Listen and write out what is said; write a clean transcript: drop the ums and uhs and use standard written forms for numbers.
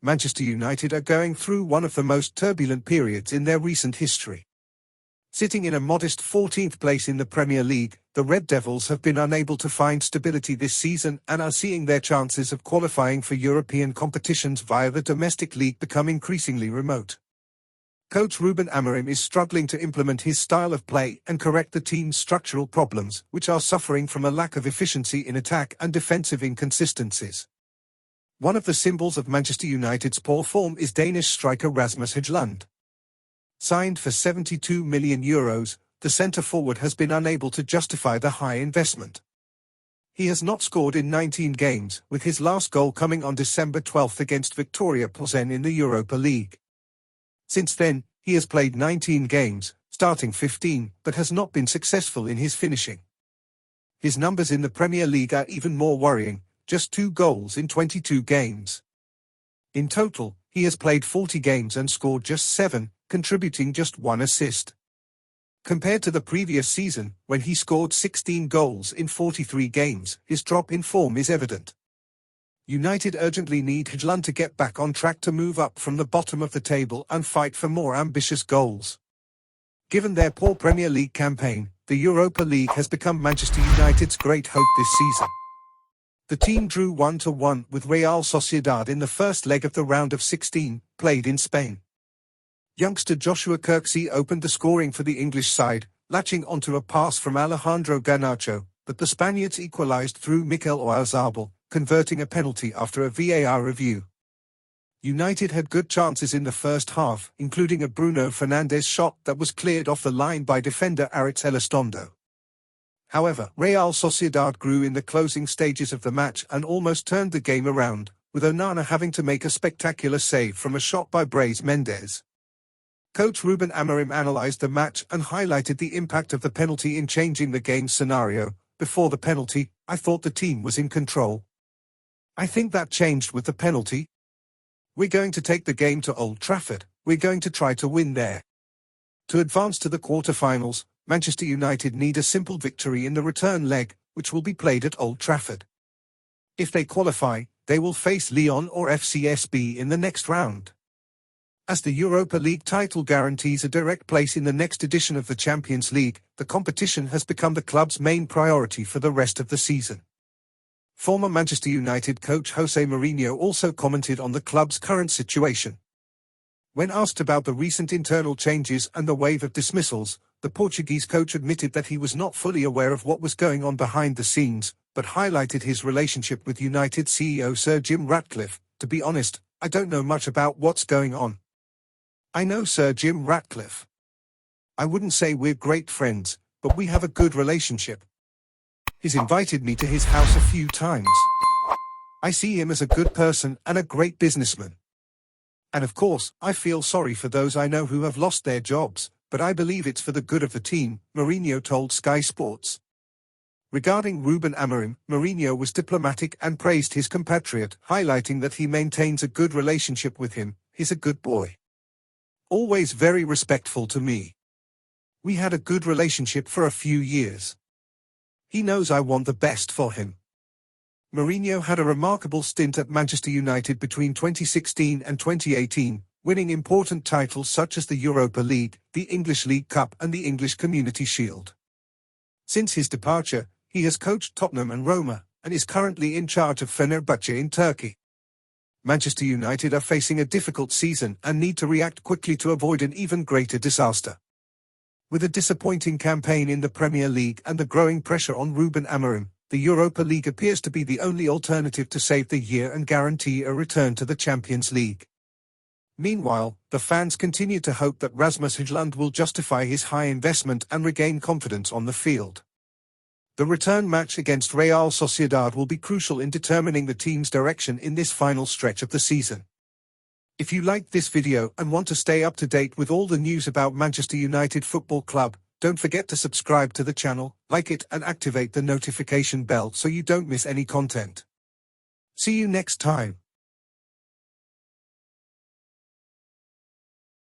Manchester United are going through one of the most turbulent periods in their recent history. Sitting in a modest 14th place in the Premier League, the Red Devils have been unable to find stability this season and are seeing their chances of qualifying for European competitions via the domestic league become increasingly remote. Coach Ruben Amorim is struggling to implement his style of play and correct the team's structural problems, which are suffering from a lack of efficiency in attack and defensive inconsistencies. One of the symbols of Manchester United's poor form is Danish striker Rasmus Højlund. Signed for €72 million, the centre-forward has been unable to justify the high investment. He has not scored in 19 games, with his last goal coming on December 12 against Viktoria Plzeň in the Europa League. Since then, he has played 19 games, starting 15, but has not been successful in his finishing. His numbers in the Premier League are even more worrying, just 2 goals in 22 games. In total, he has played 40 games and scored just 7, contributing just 1 assist. Compared to the previous season, when he scored 16 goals in 43 games, his drop in form is evident. United urgently need Højlund to get back on track to move up from the bottom of the table and fight for more ambitious goals. Given their poor Premier League campaign, the Europa League has become Manchester United's great hope this season. The team drew 1-1 with Real Sociedad in the first leg of the round of 16, played in Spain. Youngster Joshua Kirksey opened the scoring for the English side, latching onto a pass from Alejandro Garnacho, but the Spaniards equalised through Mikel Oyarzabal, converting a penalty after a VAR review. United had good chances in the first half, including a Bruno Fernandes shot that was cleared off the line by defender Arce Elizondo. However, Real Sociedad grew in the closing stages of the match and almost turned the game around, with Onana having to make a spectacular save from a shot by Brais Mendes. Coach Ruben Amorim analysed the match and highlighted the impact of the penalty in changing the game scenario. Before the penalty, I thought the team was in control. I think that changed with the penalty. We're going to take the game to Old Trafford, we're going to try to win there. To advance to the quarter-finals, Manchester United need a simple victory in the return leg, which will be played at Old Trafford. If they qualify, they will face Lyon or FCSB in the next round. As the Europa League title guarantees a direct place in the next edition of the Champions League, the competition has become the club's main priority for the rest of the season. Former Manchester United coach Jose Mourinho also commented on the club's current situation. When asked about the recent internal changes and the wave of dismissals, the Portuguese coach admitted that he was not fully aware of what was going on behind the scenes, but highlighted his relationship with United CEO Sir Jim Ratcliffe. To be honest, I don't know much about what's going on. I know Sir Jim Ratcliffe. I wouldn't say we're great friends, but we have a good relationship. He's invited me to his house a few times. I see him as a good person and a great businessman. And of course, I feel sorry for those I know who have lost their jobs, but I believe it's for the good of the team, Mourinho told Sky Sports. Regarding Ruben Amorim, Mourinho was diplomatic and praised his compatriot, highlighting that he maintains a good relationship with him. He's a good boy. Always very respectful to me. We had a good relationship for a few years. He knows I want the best for him. Mourinho had a remarkable stint at Manchester United between 2016 and 2018, winning important titles such as the Europa League, the English League Cup and the English Community Shield. Since his departure, he has coached Tottenham and Roma, and is currently in charge of Fenerbahce in Turkey. Manchester United are facing a difficult season and need to react quickly to avoid an even greater disaster. With a disappointing campaign in the Premier League and the growing pressure on Ruben Amorim, the Europa League appears to be the only alternative to save the year and guarantee a return to the Champions League. Meanwhile, the fans continue to hope that Rasmus Højlund will justify his high investment and regain confidence on the field. The return match against Real Sociedad will be crucial in determining the team's direction in this final stretch of the season. If you liked this video and want to stay up to date with all the news about Manchester United Football Club, don't forget to subscribe to the channel, like it and activate the notification bell so you don't miss any content. See you next time.